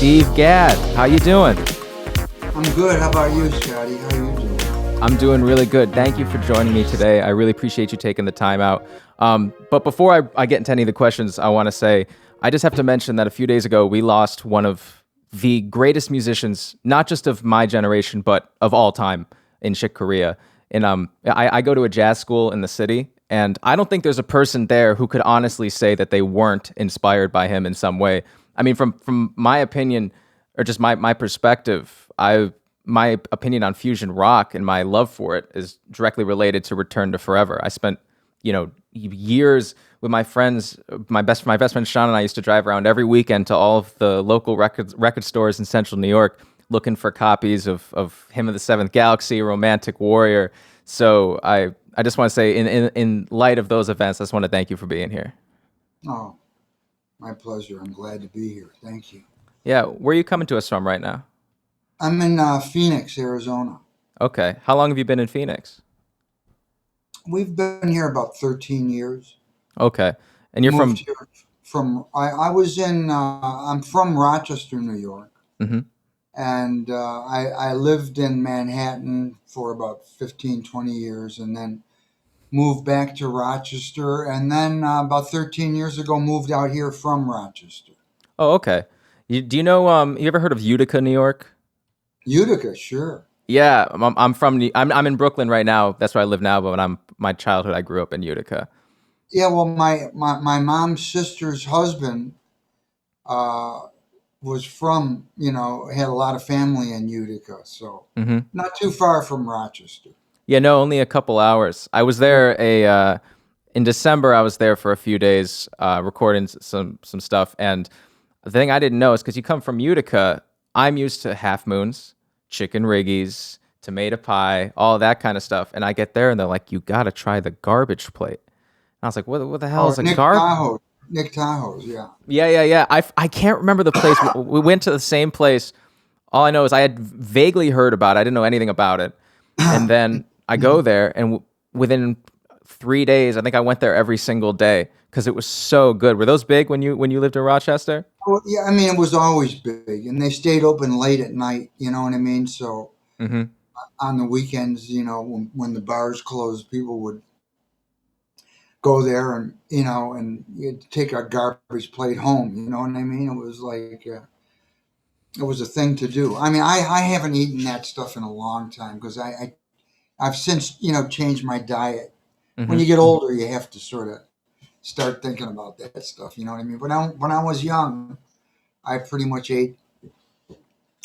Steve Gadd. How you doing? I'm good. How about you, Scotty? How are you doing? I'm doing really good. Thank you for joining me today. I really appreciate you taking the time out. But before I get into any of the questions, I want to say, I just have to mention that a few days ago, we lost one of the greatest musicians, not just of my generation, but of all time in Chick Corea. And I go to a jazz school in the city, and I don't think there's a person there who could honestly say that they weren't inspired by him in some way. I mean, from my opinion, or just my perspective, my opinion on fusion rock and my love for it is directly related to Return to Forever. I spent, years with my friends. My best friend Sean and I used to drive around every weekend to all of the local record stores in Central New York looking for copies of Hymn of the Seventh Galaxy, Romantic Warrior. So I just want to say, in light of those events, I just want to thank you for being here. Oh, my pleasure. I'm glad to be here. Thank you. Yeah, where are you coming to us from right now? I'm in Phoenix, Arizona. Okay. How long have you been in Phoenix? We've been here about 13 years. Okay. And you're Moved from... here I'm from Rochester, New York. Mm-hmm. And I lived in Manhattan for about 15, 20 years and then moved back to Rochester. And then about 13 years ago, moved out here from Rochester. Oh, okay. Do you know, you ever heard of Utica, New York? Utica, sure. Yeah, I'm in Brooklyn right now. That's where I live now, but my childhood, I grew up in Utica. Yeah, well, my mom's sister's husband was from, had a lot of family in Utica, so Mm-hmm. not too far from Rochester. Yeah, no, only a couple hours. I was there in December. I was there for a few days recording some stuff, and the thing I didn't know is because you come from Utica, I'm used to half moons, chicken riggies, tomato pie, all that kind of stuff, and I get there and they're like, "You got to try the garbage plate." And I was like, "What the hell is a garbage?" Nick Tahoe's, yeah. Yeah. I can't remember the place. We went to the same place. All I know is I had vaguely heard about it. I didn't know anything about it. And then I go there, and within 3 days, I think I went there every single day because it was so good. Were those big when you lived in Rochester? Well, yeah, I mean, it was always big, and they stayed open late at night, you know what I mean? So Mm-hmm. on the weekends, when the bars closed, people would go there and, and you'd take a garbage plate home, you know what I mean? It was like... it was a thing to do. I mean, I haven't eaten that stuff in a long time because I've since, changed my diet. When Mm-hmm. you get older, you have to sort of start thinking about that stuff. You know what I mean? But when I was young, I pretty much ate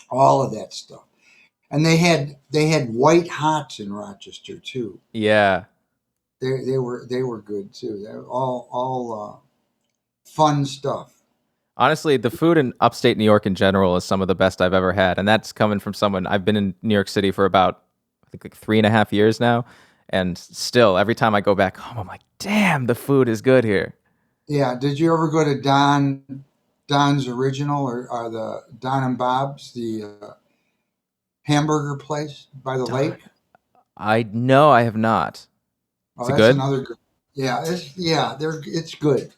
all of that stuff. And they had white hots in Rochester too. Yeah. They were good too. They were all fun stuff. Honestly, the food in upstate New York in general is some of the best I've ever had. And that's coming from someone. I've been in New York City for about, I think, like 3.5 years now. And still, every time I go back home, I'm like, damn, the food is good here. Yeah. Did you ever go to Don's Original or the Don and Bob's, the hamburger place by the lake? I know I have not. Oh, Is it that's good? another good. Yeah, it's good.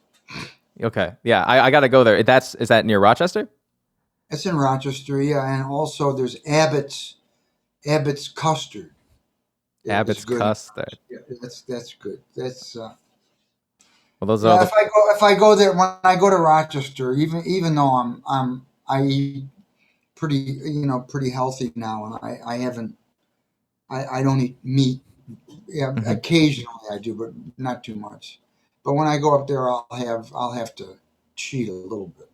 Okay. Yeah, I got to go there. Is that near Rochester? It's in Rochester, yeah, and also there's Abbott's custard. It's Abbott's good. custard. Yeah, that's good. That's Well, those are yeah. the... If I go there when I go to Rochester, even though I eat pretty healthy now, and I don't eat meat. Yeah, Mhm. occasionally I do, but not too much. But when I go up there, I'll have to cheat a little bit.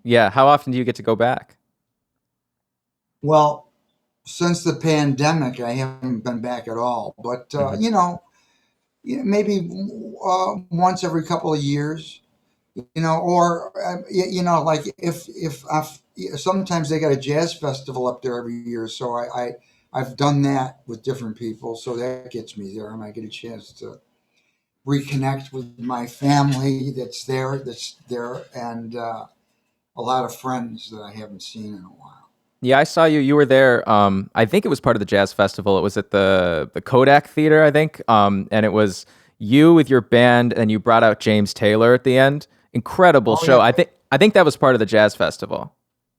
Yeah. How often do you get to go back? Well, since the pandemic, I haven't been back at all. But Hmm. maybe once every couple of years. Or like if sometimes they got a jazz festival up there every year, so I've done that with different people, so that gets me there, and I get a chance to reconnect with my family that's there, and a lot of friends that I haven't seen in a while. Yeah, I saw you. You were there. I think it was part of the jazz festival. It was at the Kodak Theater, I think. And it was you with your band, and you brought out James Taylor at the end. Incredible Oh show. yeah, I think that was part of the jazz festival.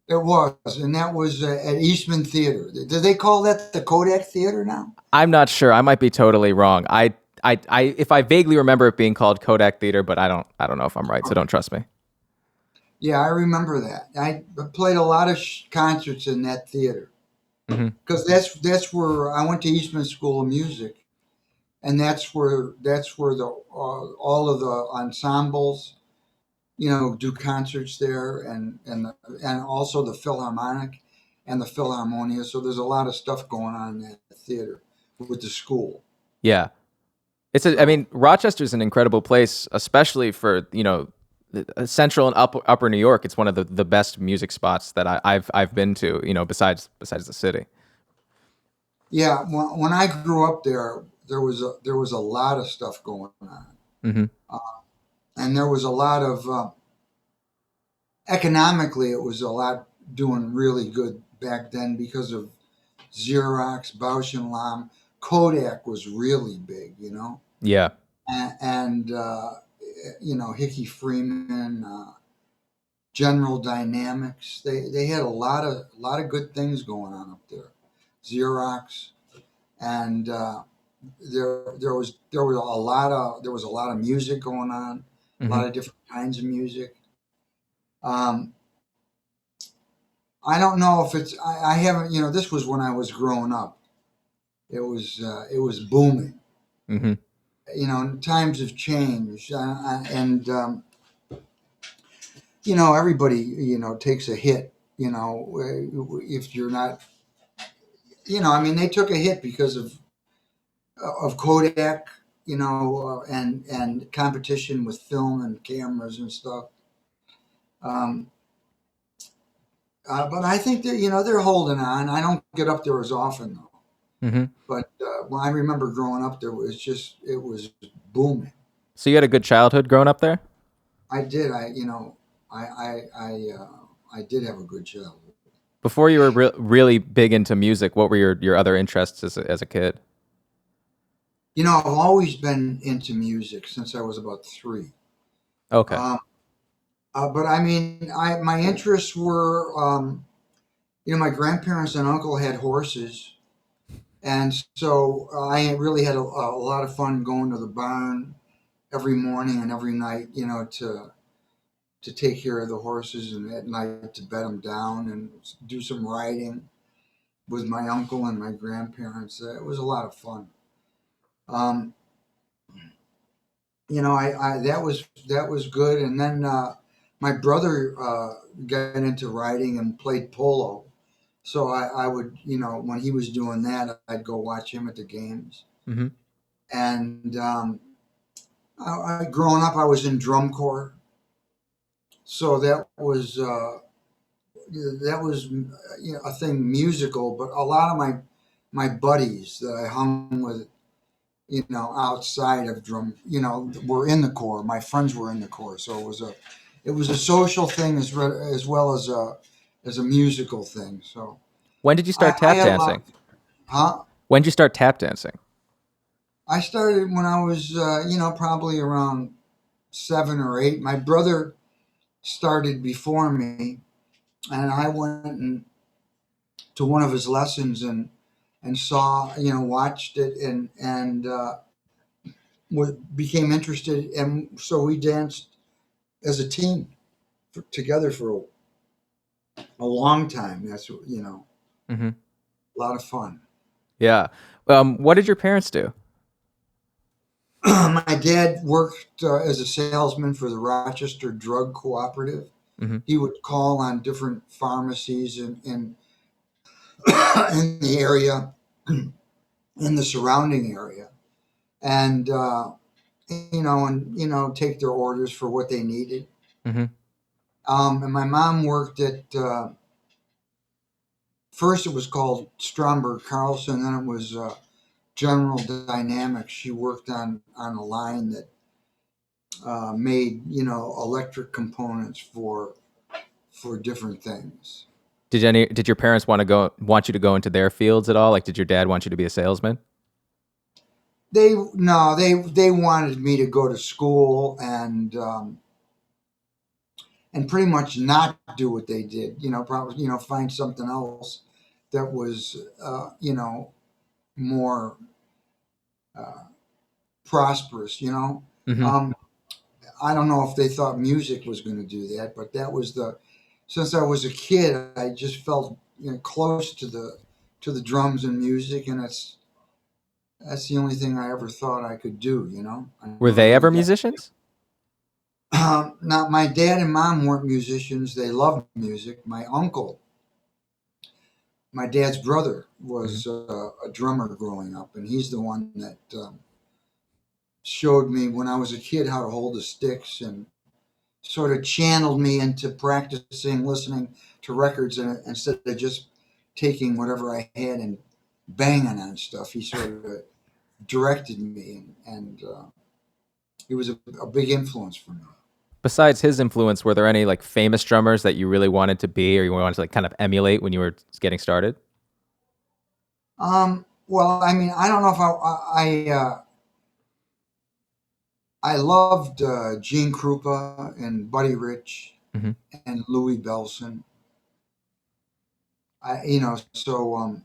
It was, and that was at Eastman Theater. Do they call that the Kodak Theater now? I'm not sure. I might be totally wrong. If I vaguely remember it being called Kodak Theater, but I don't know if I'm right, so don't trust me. Yeah, I remember that. I played a lot of concerts in that theater Hmm. because that's where I went to Eastman School of Music, and that's where the all of the ensembles, do concerts there, and also the Philharmonic and the Philharmonia. So there's a lot of stuff going on in that theater with the school. Yeah. I So mean, Rochester's an incredible place, especially for, central and upper New York. It's one of the best music spots that I've been to, besides the city. yeah, when I grew up there, there was a lot of stuff going on, Hmm. uh, and there was a lot of economically, it was a lot doing really good back then because of Xerox, Bausch and Lomb. Kodak was really big, Yeah. and Hickey Freeman, General Dynamics. They had a lot of good things going on up there. Xerox, and there was a lot of music going on, a Hmm. lot of different kinds of music. Um, I don't know if it's I haven't this was when I was growing up. It was booming. Hmm. Times have changed, and everybody takes a hit. If you're not, I mean, they took a hit because of Kodak, and competition with film and cameras and stuff. Um, but I think that they're holding on. I don't get up there as often though. Hmm. But when I remember growing up there, it was booming. So you had a good childhood growing up there? I did. I did have a good childhood. Before you were really big into music, what were your other interests as a kid? I've always been into music since I was about 3. Okay. Um, but I mean, my interests were, my grandparents and uncle had horses, and so I really had a lot of fun going to the barn every morning and every night, to take care of the horses, and at night to bed them down and do some riding with my uncle and my grandparents. It was a lot of fun. Um, I that was good. And then my brother got into riding and played polo. So I would, when he was doing that, I'd go watch him at the games. Hmm. And growing up, I was in drum corps, so that was a thing musical. But a lot of my buddies that I hung with, outside of drum, were in the corps. My friends were in the corps, so it was a social thing as well as a musical thing. So When did you I, start I tap had a lot. dancing? Huh? When did you start tap dancing? I started when I was, probably around 7 or 8. My brother started before me, and I went to one of his lessons and saw, watched it, and became interested, and so we danced as a team together for a long time. That's Hmm. a lot of fun. Yeah. What did your parents do? My dad worked as a salesman for the Rochester Drug Cooperative. Hmm. He would call on different pharmacies in the area, in the surrounding area, and take their orders for what they needed. Hmm. And my mom worked at first it was called Stromberg Carlson, then it was General Dynamics. She worked on a line that made electric components for different things. Did your parents want you to go into their fields at all? Like, did your dad want you to be a salesman? They no, they wanted me to go to school and pretty much not do what they did. Probably find something else that was more uh, prosperous. Hmm. Um, I don't know if they thought music was going to do that, but that was the since I was a kid, I just felt close to the drums and music, and that's the only thing I ever thought I could do. I Were never they really ever got. musicians? Now, my dad and mom weren't musicians. They loved music. My dad's brother, Hmm. was a drummer growing up, and he's the one that showed me when I was a kid how to hold the sticks and sort of channeled me into practicing listening to records and instead of just taking whatever I had and banging on stuff. He sort of directed me, and he was a big influence for me. Besides his influence, were there any like famous drummers that you really wanted to be, or you wanted to like kind of emulate when you were getting started? Well, I mean, I don't know if I loved Gene Krupa and Buddy Rich Hmm. and Louis Bellson. So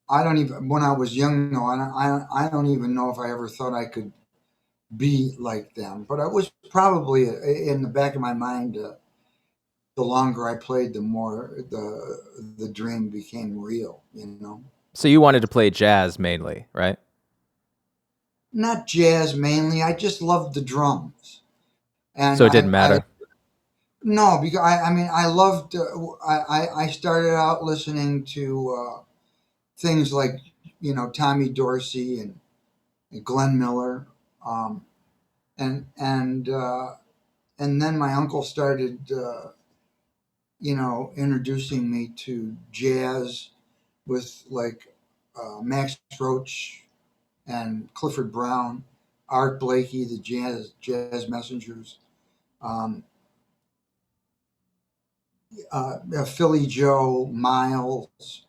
I don't even when I was young, no, I don't even know if I ever thought I could be like them. But I was probably in the back of my mind. The longer I played, the more the dream became real. So you wanted to play jazz mainly, right? Not jazz mainly. I just loved the drums, and So it didn't I matter. no because I mean I loved. I started out listening to things like Tommy Dorsey and Glenn Miller, um, and and then my uncle started introducing me to jazz with like Max Roach and Clifford Brown, Art Blakey, the jazz messengers, um, Philly Joe, Miles,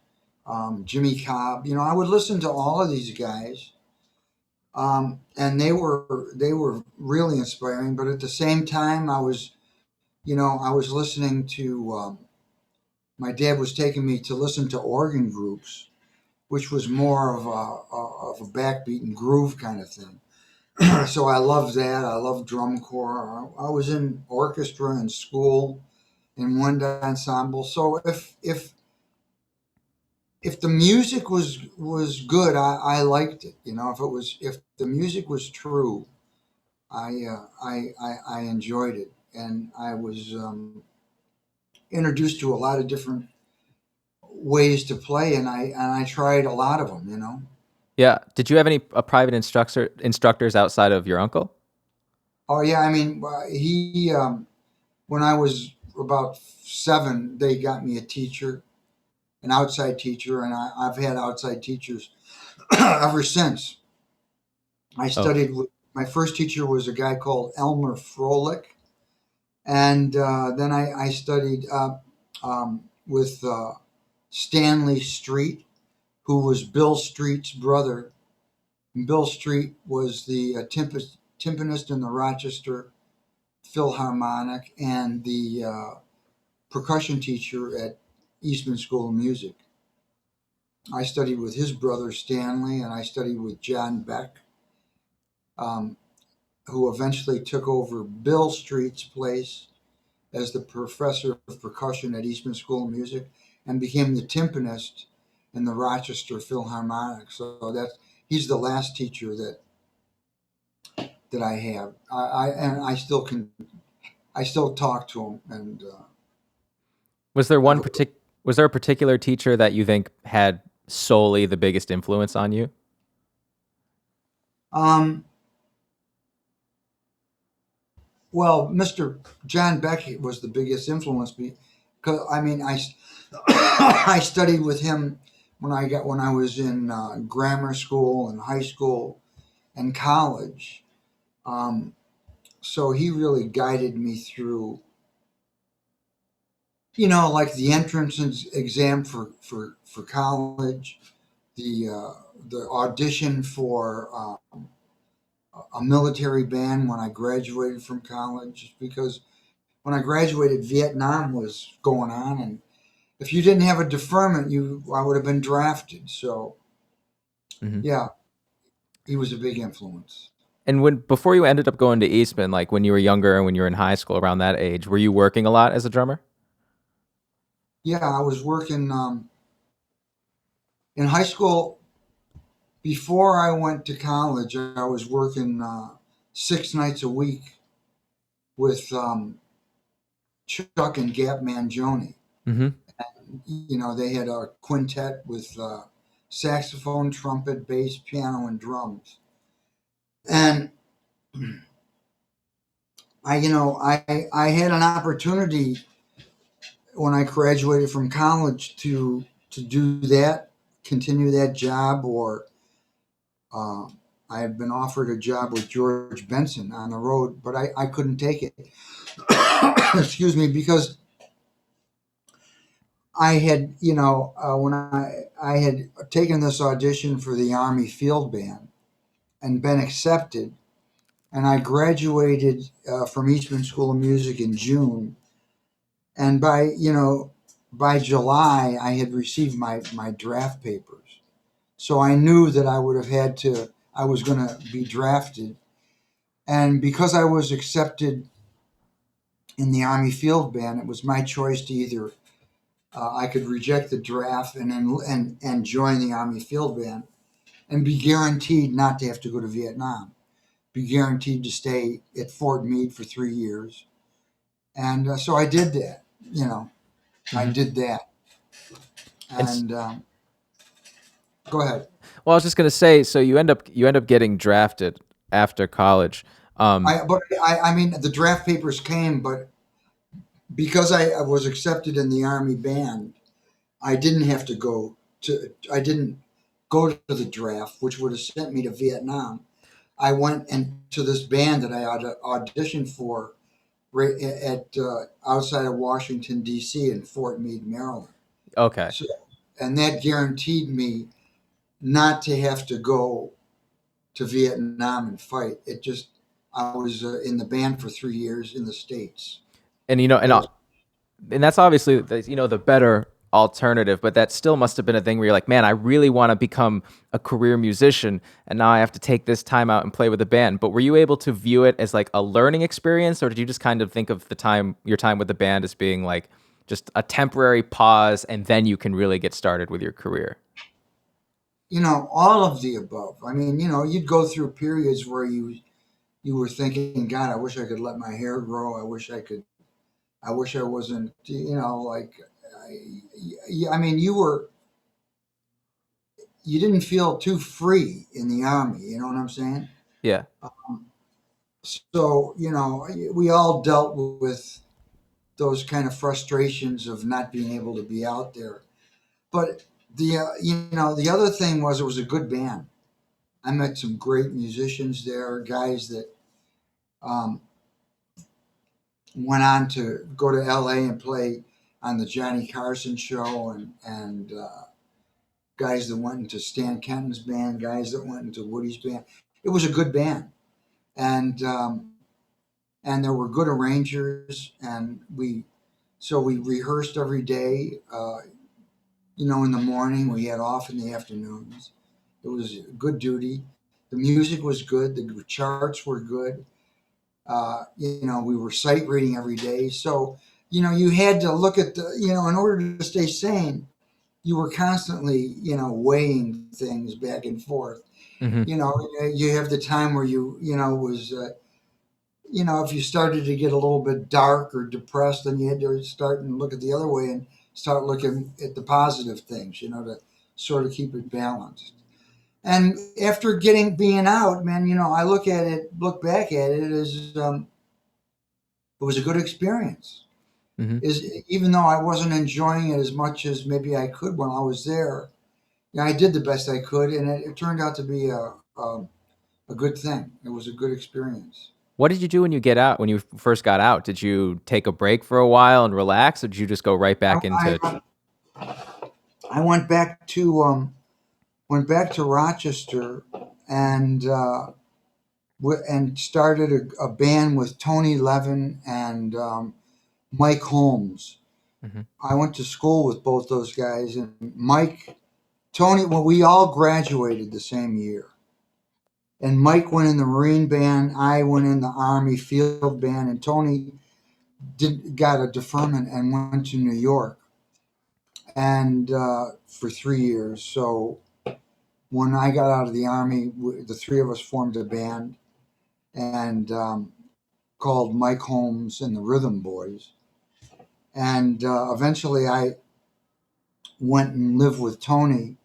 Jimmy Cobb. I would listen to all of these guys, and they were really inspiring. But at the same time, I was listening to. My dad was taking me to listen to organ groups, which was more of a backbeat and groove kind of thing. So I loved that. I loved drum corps. I was in orchestra in school in wind ensemble. So if the music was good, I liked it. If the music was true, I enjoyed it, and I was introduced to a lot of different ways to play, and I tried a lot of them. Yeah. Did you have any private instructors outside of your uncle? Oh yeah, I mean he when I was about 7, they got me a teacher, an outside teacher, and I've had outside teachers ever since. I Oh, studied with my first teacher was a guy called Elmer Froelich, and then I studied with Stanley Street, who was Bill Street's brother. Bill Street was the timpanist in the Rochester Philharmonic and the percussion teacher at Eastman School of Music. I studied with his brother Stanley, and I studied with John Beck, um, who eventually took over Bill Street's place as the professor of percussion at Eastman School of Music and became the timpanist in the Rochester Philharmonic. So he's the last teacher that I have. And I still talk to him and was there have one a, partic- was there a particular teacher that you think had solely the biggest influence on you? um well, Mr. John Beck was the biggest influence because I mean I studied with him when I was in grammar school and high school and college. Um, so he really guided me through, like the entrance exam for college, the audition for a military band when I graduated from college, because when I graduated, Vietnam was going on, and if you didn't have a deferment, I would have been drafted. So Hmm. yeah, he was a big influence. And before you ended up going to Eastman, like when you were younger and when you were in high school around that age, were you working a lot as a drummer? Yeah, I was working in high school. Before I went to college, I was working 6 nights a week with Chuck and Gap Mangione. Hmm. They had a quintet with saxophone, trumpet, bass, piano, and drums. And I had an opportunity when I graduated from college to do that, continue that job, or uh, I had been offered a job with George Benson on the road, but I couldn't take it. Excuse me, because I had, when I had taken this audition for the Army Field Band and been accepted, and I graduated from Eastman School of Music in June, and by July I had received my draft papers, so I knew that I was going to be drafted, and because I was accepted in the Army Field Band, it was my choice to either I could reject the draft and join the Army Field Band and be guaranteed not to have to go to Vietnam, be guaranteed to stay at Fort Meade for 3 years. And so I did that. You know, I Hmm. did that. And And go ahead. well, I was just gonna say, so you end up getting drafted after college. Um, I mean, the draft papers came, but because I was accepted in the Army band, I didn't have to go I didn't go to the draft, which would have sent me to Vietnam. I went to this band that I auditioned for right at outside of Washington D.C. in Fort Meade, Maryland. okay. So, and that guaranteed me not to have to go to Vietnam and fight. It just I was in the band for 3 years in the States. And you know, It was and that's obviously the better alternative, but that still must have been a thing where you're like, man, I really want to become a career musician, and now I have to take this time out and play with a band. But were you able to view it as like a learning experience, or did you just kind of think of your time with the band as being like just a temporary pause, and then you can really get started with your career? all of the above. I mean, you'd go through periods where you were thinking, God, I wish I could let my hair grow. I wish I could. I wish I wasn't. Like, I mean, you didn't feel too free in the army. You know what I'm saying? Yeah. So we all dealt with those kind of frustrations of not being able to be out there. But the other thing was it was a good band. I met some great musicians there, guys that um, went on to go to L.A. and play on the Johnny Carson show, and guys that went into Stan Kenton's band, guys that went into Woody's band. It was a good band, and and there were good arrangers, and we rehearsed every day. In the morning, we had off in the afternoons. It was good duty. The music was good. The charts were good. We were sight reading every day. So, you had to look at in order to stay sane, you were constantly, weighing things back and forth. Hmm. You have the time where was, if you started to get a little bit dark or depressed, then you had to start and look at the other way and start looking at the positive things, to sort of keep it balanced. And after being out, man, I look back at it as it was a good experience. Hmm. Is Even though I wasn't enjoying it as much as maybe I could when I was there, I did the best I could, and it turned out to be a good thing. It was a good experience. What did you do when you get out? When you first got out, did you take a break for a while and relax, or did you just go right I, back into? I went back to Rochester, and and started a band with Tony Levin and Mike Holmes. Hmm. I went to school with both those guys, and Tony. Well, we all graduated the same year. And Mike went in the Marine band. I went in the Army field band, and Tony got a deferment and went to New York and for 3 years. So when I got out of the Army, the three of us formed a band and called Mike Holmes and the Rhythm Boys. And eventually, I went and lived with Tony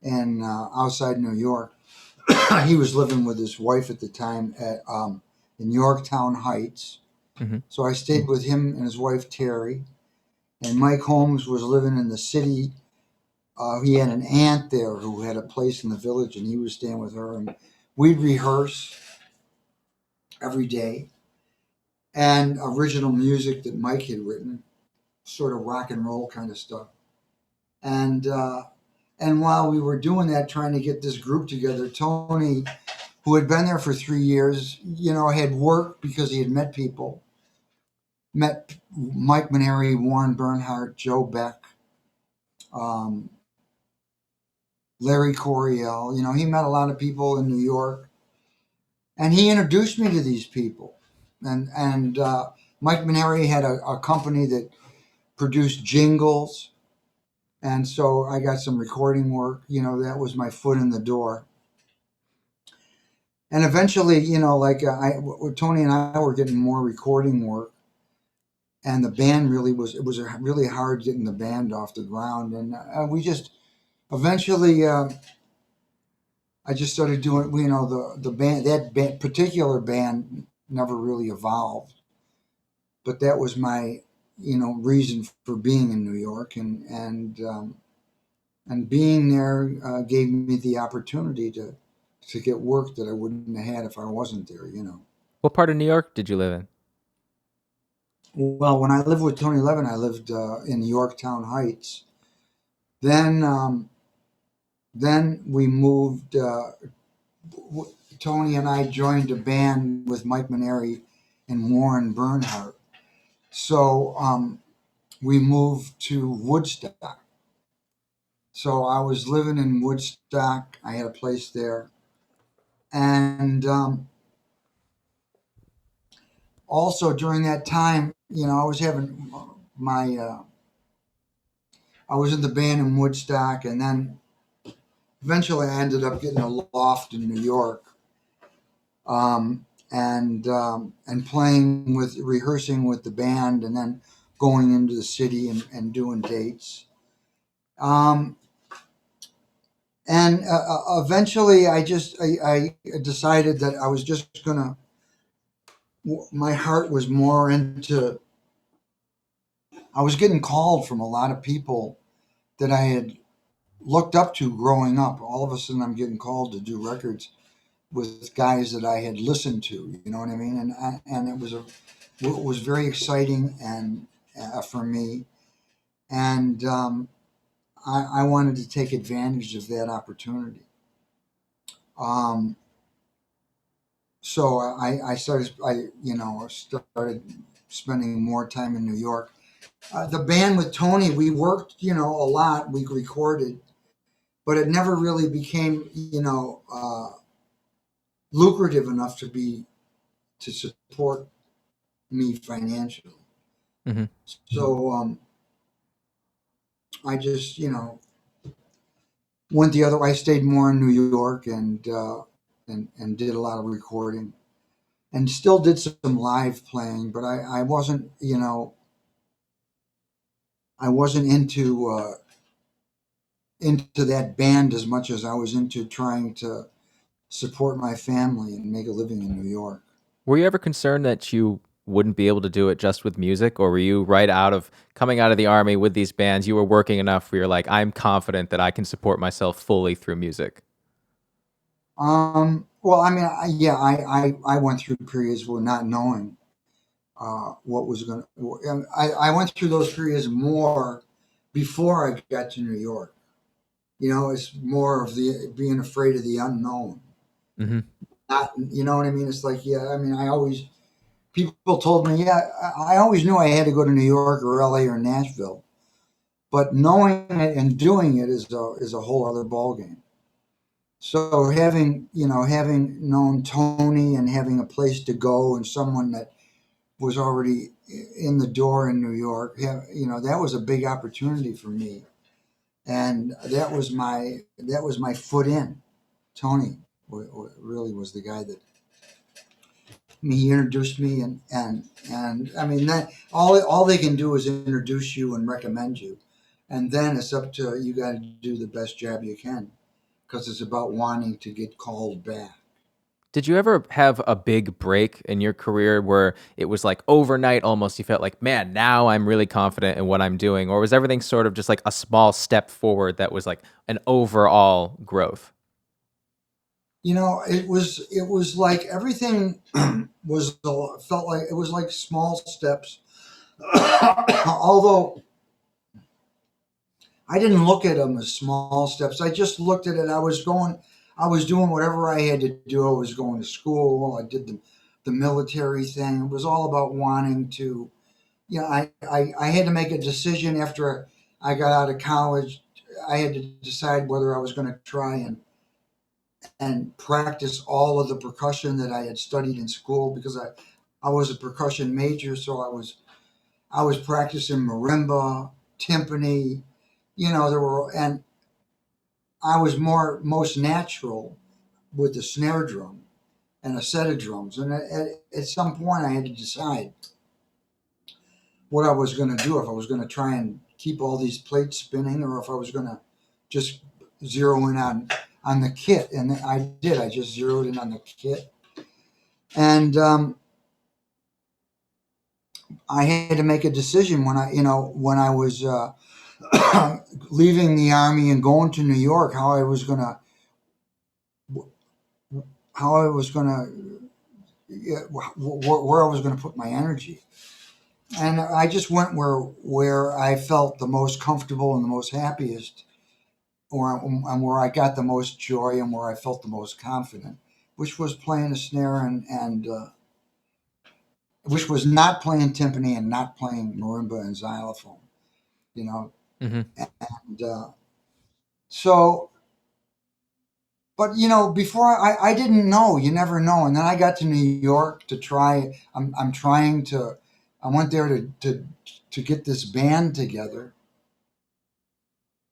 in outside New York. He was living with his wife at the time at in Yorktown Heights. Hmm. So I stayed with him and his wife Terry. And Mike Holmes was living in the city. He had an aunt there who had a place in the village, and he was staying with her. And we'd rehearse every day and original music that Mike had written, sort of rock and roll kind of stuff. And while we were doing that, trying to get this group together, Tony, who had been there for 3 years, had worked because he had met people, met Mike Maneri, Warren Bernhardt, Joe Beck, um, Larry Coryell. He met a lot of people in New York, and he introduced me to these people. And Mike Maneri had a company that produced jingles, and so I got some recording work. That was my foot in the door. And eventually, like Tony and I were getting more recording work, and the band it was really hard getting the band off the ground, and we just eventually. I just started doing, the band, particular band never really evolved, but that was my, reason for being in New York, and being there gave me the opportunity to get work that I wouldn't have had if I wasn't there. What part of New York did you live in? Well, when I lived with Tony Levin, I lived in Yorktown Heights. Then, then we moved. Tony and I joined a band with Mike Maneri and Warren Bernhardt. So we moved to Woodstock. So I was living in Woodstock. I had a place there. And also during that time, I was having I was in the band in Woodstock. And then eventually I ended up getting a loft in New York. And playing rehearsing with the band, and then going into the city and doing dates. Um, and eventually, I decided that I was just gonna. My heart was more into. I was getting called from a lot of people that I had looked up to growing up. All of a sudden, I'm getting called to do records with guys that I had listened to. You know what I mean? And it was very exciting and for me, and I wanted to take advantage of that opportunity. Um, so started spending more time in New York. The band with Tony, we worked, a lot. We recorded, but it never really became, lucrative enough to support me financially. Hmm. So I just, went the other. I stayed more in New York and did a lot of recording, and still did some live playing. But I wasn't, I wasn't into that band as much as I was into trying to support my family and make a living in New York. Were you ever concerned that you wouldn't be able to do it just with music, or were you right out of coming out of the army with these bands? You were working enough where you're like, I'm confident that I can support myself fully through music. Well, I mean, I went through periods where not knowing what was going to. I went through those periods more before I got to New York. It's more of the being afraid of the unknown. Hmm. not, you know what I mean? It's like, yeah, I mean, I always, people told me, yeah, I always knew I had to go to New York or LA or Nashville, but knowing it and doing it is a whole other ballgame. So having, having known Tony and having a place to go and someone that was already in the door in New York, that was a big opportunity for me. And that was my foot in. Tony really was the guy that he introduced me, and I mean, that all they can do is introduce you and recommend you, and then it's up to you. Got to do the best job you can, because it's about wanting to get called back. Did you ever have a big break in your career where it was like overnight almost you felt like, man, now I'm really confident in what I'm doing? Or was everything sort of just like a small step forward that was like an overall growth? It was like everything felt like it was like small steps. Although I didn't look at them as small steps. I just looked at it. I was doing whatever I had to do. I was going to school. I did the military thing. It was all about wanting to, I had to make a decision after I got out of college. I had to decide whether I was going to try and practice all of the percussion that I had studied in school, because I was a percussion major. So I was practicing marimba, timpani, and I was most natural with the snare drum and a set of drums. And at some point, I had to decide what I was going to do. If I was going to try and keep all these plates spinning, or if I was going to just zero in on the kit. And I did. I just zeroed in on the kit, and I had to make a decision when I was leaving the army and going to New York, how I was gonna yeah, where I was going to put my energy. And I just went where I felt the most comfortable and the most happiest, and where I got the most joy and where I felt the most confident, which was playing a snare and which was not playing timpani and not playing marimba and xylophone. You know, Hmm. and so. But before I didn't know. You never know. And then I got to New York to try. I'm trying to. I went there to get this band together,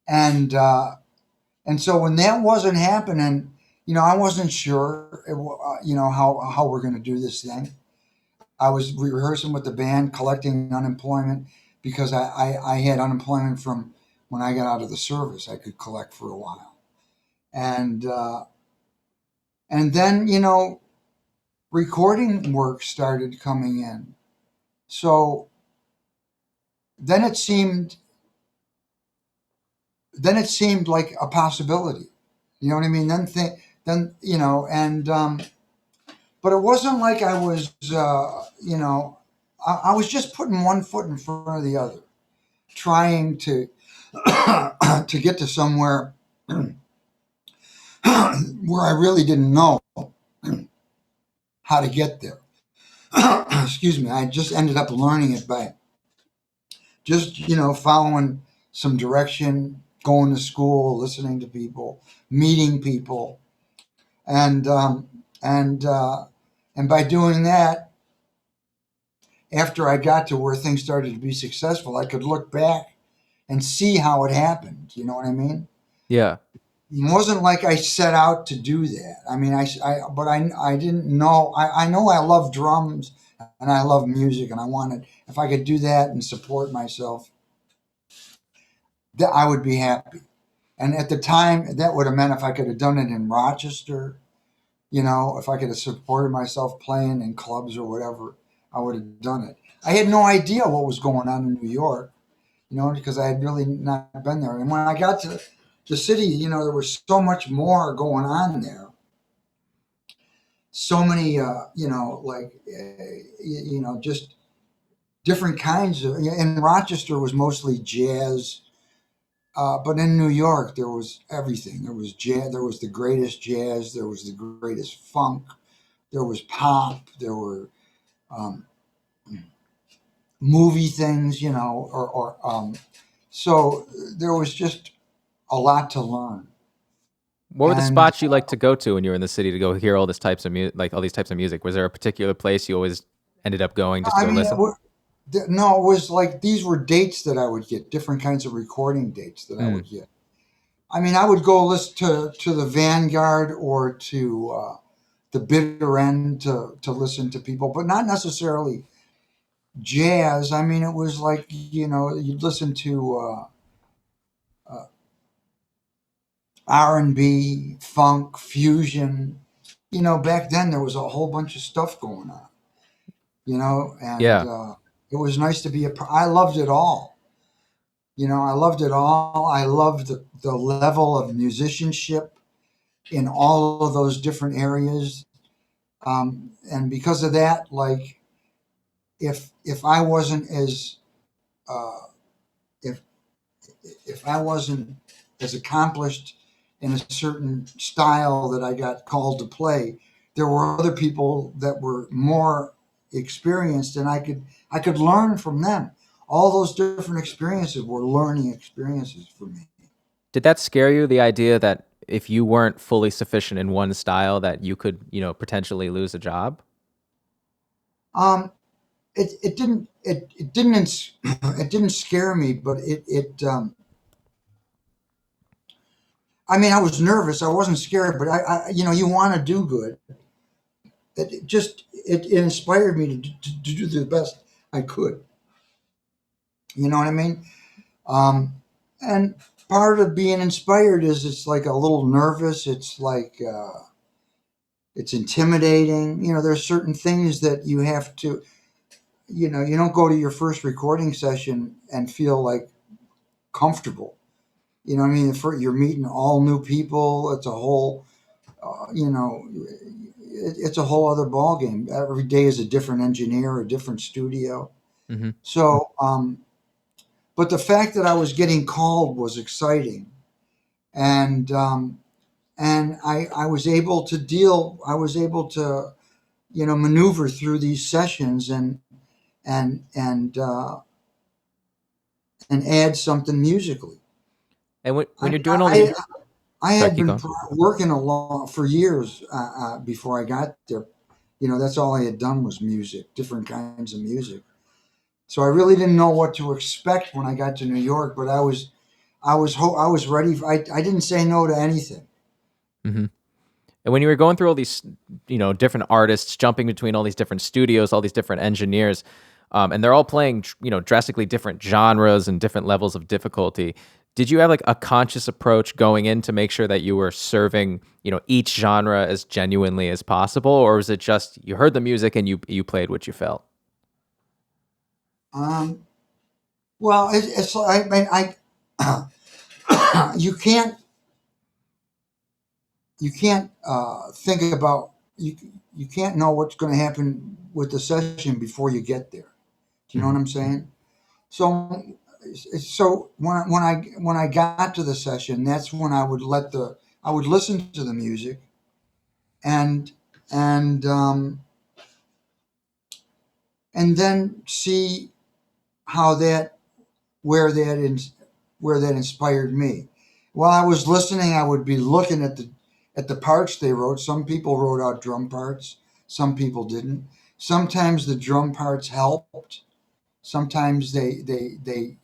and so when that wasn't happening, I wasn't sure, how we're going to do this thing. I was rehearsing with the band, collecting unemployment, because I had unemployment from when I got out of the service. I could collect for a while, and then recording work started coming in. So then it seemed then it seemed like a possibility. You know what I mean? Then and but it wasn't like I was I was just putting one foot in front of the other, trying to to get to somewhere where I really didn't know how to get there. Excuse me. I just ended up learning it by just following some direction, going to school, listening to people, meeting people, and and uh, and by doing that, after I got to where things started to be successful, I could look back and see how it happened. You know what I mean? Yeah. It wasn't like I set out to do that. I mean, but I didn't know. I know I love drums and I love music, and I wanted, if I could do that and support myself, that I would be happy. And at the time, that would have meant if I could have done it in Rochester, if I could have supported myself playing in clubs or whatever, I would have done it. I had no idea what was going on in New York, because I had really not been there. And when I got to the city, there was so much more going on there. So many, just different kinds of. In Rochester was mostly jazz, but in New York there was everything. There was jazz. There was the greatest jazz. There was the greatest funk. there was pop, there were um, movie things, so there was just a lot to learn. What were the And spots you like to go to when you were in the city to go hear all this types of like all these types of music? Was there a particular place you always ended up going just to I go mean, listen? no, it was like these were dates that I would get, different kinds of recording dates that I Mm, would get. I mean, I would go listen to the Vanguard or to the Bitter End to listen to people, but not necessarily jazz. I mean, it was like you'd listen to uh, R&B, funk, fusion. Back then there was a whole bunch of stuff going on. And yeah. it was nice to be I loved it all. I loved it all. I loved the level of musicianship in all of those different areas. And because of that, like if I wasn't as uh, if if I wasn't as accomplished in a certain style that I got called to play, there were other people that were more experienced, and I could learn from them. All those different experiences were learning experiences for me. Did that scare you, the idea that if you weren't fully sufficient in one style that you could, potentially lose a job? Um, it didn't scare me, but I mean, I was nervous. I wasn't scared, but you want to do good. It inspired me to do the best I could. You know what I mean? Um, and part of being inspired is it's like a little nervous. It's like it's intimidating. There's certain things that you have to. You don't go to your first recording session and feel like comfortable. You know what I mean? You're meeting all new people. It's a whole, it's a whole other ball game. Every day is a different engineer, a different studio. Hmm. So, but the fact that I was getting called was exciting, and I was able to deal. I was able to maneuver through these sessions and and uh, and add something musically. And I when you're mean, doing all these, I sorry, had keep been going. working along for years before I got there. That's all I had done was music, different kinds of music. So I really didn't know what to expect when I got to New York, but I was ready. I didn't say no to anything. Hmm. And when you were going through all these, different artists, jumping between all these different studios, all these different engineers, and they're all playing, drastically different genres and different levels of difficulty. Did you have like a conscious approach going in to make sure that you were serving, each genre as genuinely as possible, or was it just you heard the music and you played what you felt? Um, well, it's I mean you can't think about you can't know what's going to happen with the session before you get there. Do you know Hmm. what I'm saying? So, when I got to the session, that's when I would listen to the music and and um, and then see how that where that where that inspired me. While I was listening, I would be looking at the parts they wrote. Some people wrote out drum parts, some people didn't. Sometimes the drum parts helped. Sometimes they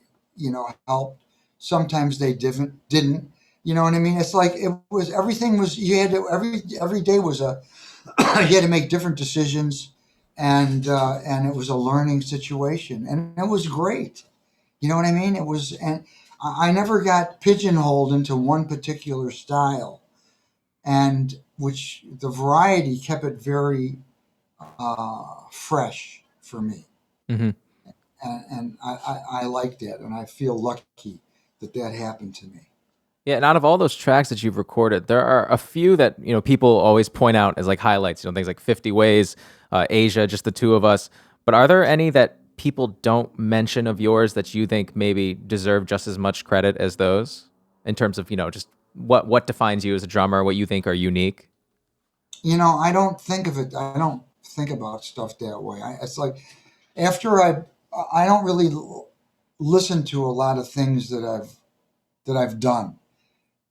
helped. Sometimes they didn't. You know what I mean? It's like it was everything was you had to every day was a you had to make different decisions, and it was a learning situation, and it was great. You know what I mean? It was, and I never got pigeonholed into one particular style, and which the variety kept it very fresh for me, Hmm. and I like that, and I feel lucky that that happened to me. Yeah, and out of all those tracks that you've recorded, there are a few that people always point out as like highlights. Things like 50 Ways, Asia, just the two of us. But are there any that people don't mention of yours that you think maybe deserve just as much credit as those in terms of just what defines you as a drummer, what you think are unique? I don't think of it. I don't think about stuff that way. It's like after I don't really listen to a lot of things that I've done.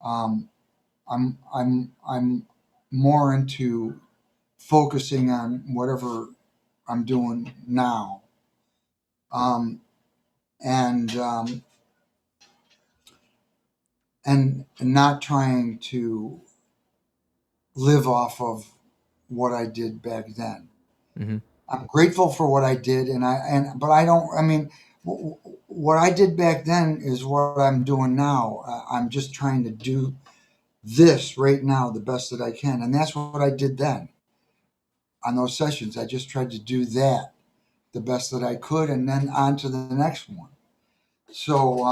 Um, I'm more into focusing on whatever I'm doing now, um, and and not trying to live off of what I did back then. Hmm. I'm grateful for what I did, but I don't. I mean, what I did back then is what I'm doing now. I'm just trying to do this right now the best that I can, and that's what I did then on those sessions. I just tried to do that the best that I could, and then on to the next one. So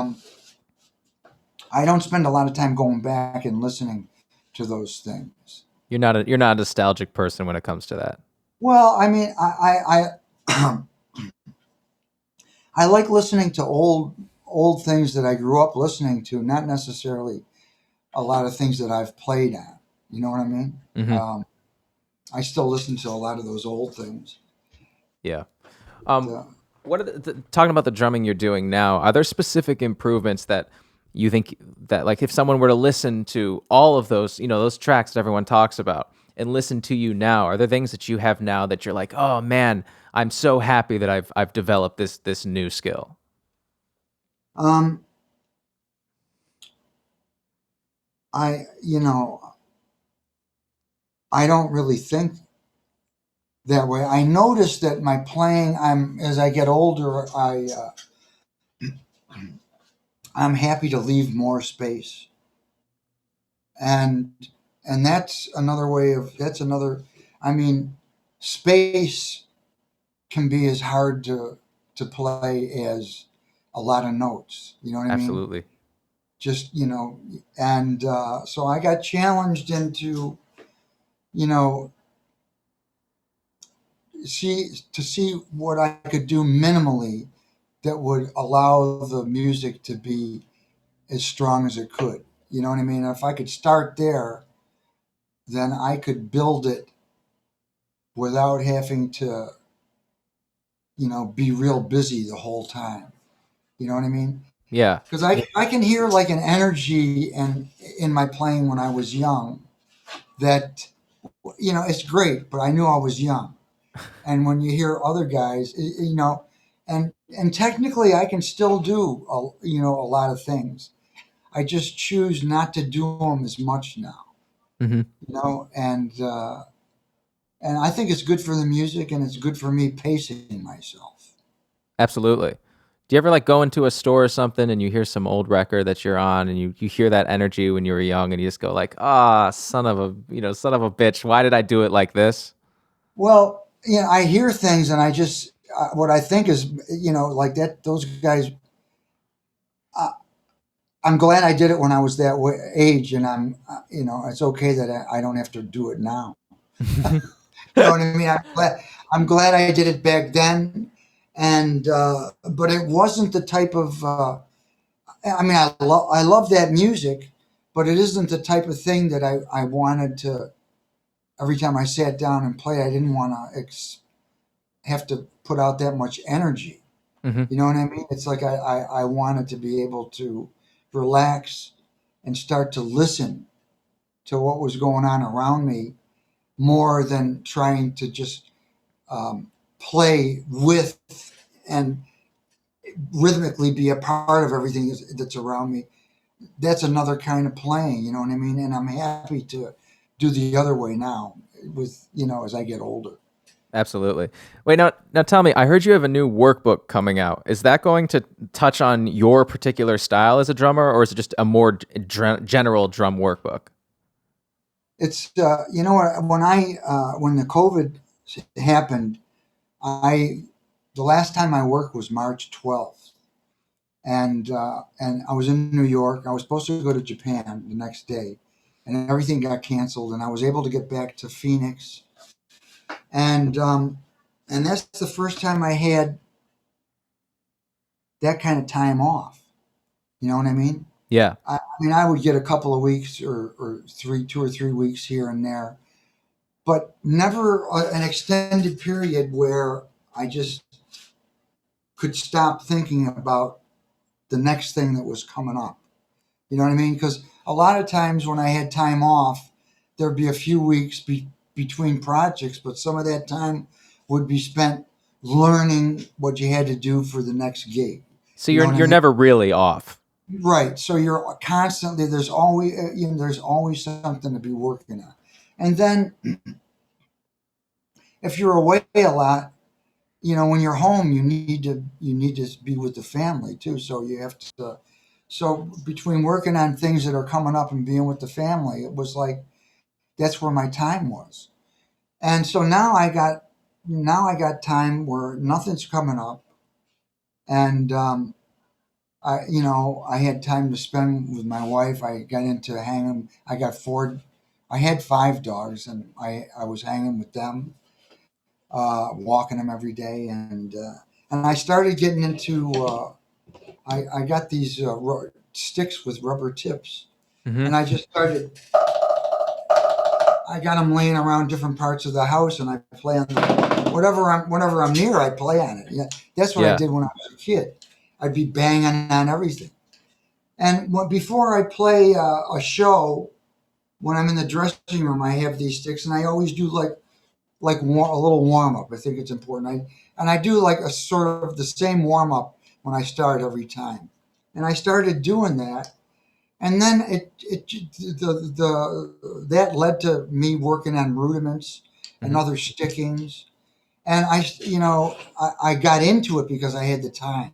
I don't spend a lot of time going back and listening to those things. You're not a nostalgic person when it comes to that. Well, I mean, I I like listening to old things that I grew up listening to, not necessarily a lot of things that I've played on. You know what I mean? Hmm. Um, I still listen to a lot of those old things. Yeah. But, Um, what are talking about the drumming you're doing now? Are there specific improvements that you think that, like, if someone were to listen to all of those, those tracks that everyone talks about, and listen to you now, are there things that you have now that you're like, oh man, I'm so happy that I've developed this new skill? um, I I don't really think that way. I notice that my playing, as I get older, I'm happy to leave more space, and that's another. I mean, space can be as hard to play as a lot of notes. You know what I mean? Absolutely. Just and so I got challenged into you know see what I could do minimally that would allow the music to be as strong as it could. You know what I mean? If I could start there, then I could build it without having to, be real busy the whole time. You know what I mean? Yeah. Because I can hear like an energy and in my playing when I was young that it's great, but I knew I was young. And when you hear other guys, and technically I can still do a lot of things. I just choose not to do them as much now. Hmm. And I think it's good for the music and it's good for me pacing myself. Absolutely. Do you ever like go into a store or something and you hear some old record that you're on and you hear that energy when you were young and you just go like, ah, son of a bitch, why did I do it like this? Well, I hear things and I just what I think is like that those guys. Uh, I'm glad I did it when I was that age, and it's okay that I don't have to do it now. You know what I mean? I'm glad I did it back then, and but it wasn't the type of. I mean, I love that music, but it isn't the type of thing that I wanted to. Every time I sat down and played, I didn't want to have to put out that much energy. Hmm. You know what I mean? It's like I wanted to be able to relax and start to listen to what was going on around me more than trying to just play with and rhythmically be a part of everything that's around me. That's another kind of playing, you know what I mean? And I'm happy to do the other way now as I get older. Absolutely. Wait, now tell me, I heard you have a new workbook coming out. Is that going to touch on your particular style as a drummer, or is it just a more general drum workbook? It's what when the COVID happened, I the last time I worked was March 12th, and I was in New York. I was supposed to go to Japan the next day, and everything got canceled. And I was able to get back to Phoenix, and that's the first time I had that kind of time off. You know what I mean? Yeah. I mean, I would get a couple of weeks or 2 or 3 weeks here and there, but never an extended period where I just could stop thinking about the next thing that was coming up. You know what I mean? Because a lot of times when I had time off, there'd be a few weeks between projects, but some of that time would be spent learning what you had to do for the next gig. So You know what I you're mean? never really off. Right. So you're constantly there's always something to be working on. And then if you're away a lot, when you're home, you need to be with the family too. So you have to. So between working on things that are coming up and being with the family, it was like that's where my time was. And so now I got time where nothing's coming up, and I had time to spend with my wife. I got into hanging. I had 5 dogs, and I was hanging with them, walking them every day, and I started getting into. I got these sticks with rubber tips, Hmm. and I got them laying around different parts of the house, and I play on them. Whenever I'm near, I play on it. Yeah, that's what I Yeah. did when I was a kid. I'd be banging on everything. And before I play a show, when I'm in the dressing room, I have these sticks, and I always do a little warm up. I think it's important. I do like a sort of the same warm up when I start every time, and I started doing that, and then that led to me working on rudiments and Hmm. other stickings, and I got into it because I had the time.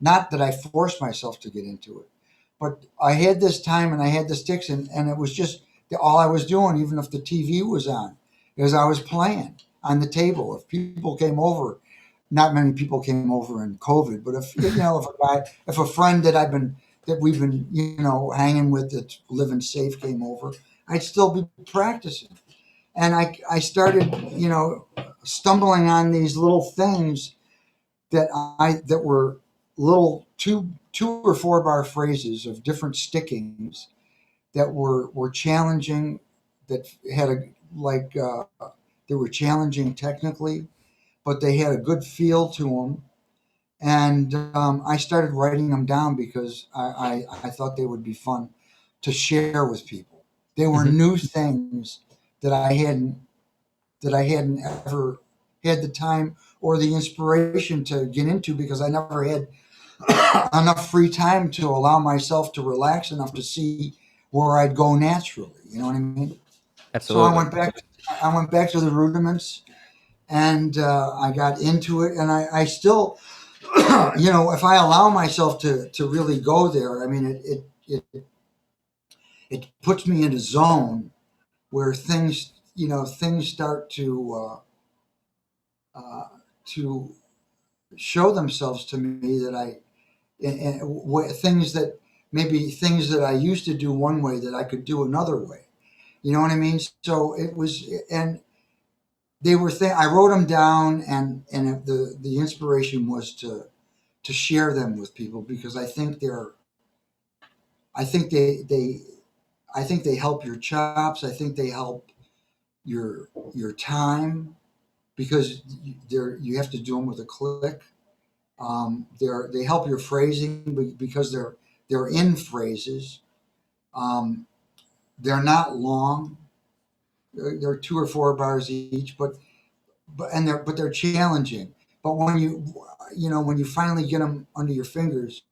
Not that I forced myself to get into it, but I had this time and I had the sticks, and it was just all I was doing, even if the TV was on, is I was playing on the table. If people came over, not many people came over in COVID, but if a friend that we've been hanging with that's living safe came over, I'd still be practicing. And I started stumbling on these little things that were little two or four bar phrases of different stickings that were challenging, that had a like they were challenging technically, but they had a good feel to them. And I started writing them down because I thought they would be fun to share with people. They were Hmm. new things that I hadn't ever had the time or the inspiration to get into because I never had enough free time to allow myself to relax enough to see where I'd go naturally. You know what I mean? So I Absolutely. went back. I went back to the rudiments, and I got into it. And I still, if I allow myself to really go there, I mean, it puts me in a zone where things start to show themselves to me that things that maybe things that I used to do one way that I could do another way. You know what I mean? So it was, and they were. I wrote them down, and the inspiration was to share them with people because I think they I think they help your chops. I think they help your time because you have to do them with a click. They help your phrasing because they're in phrases. Um, they're not long. They're 2 or 4 bars each, but they're challenging. But when you finally get them under your fingers,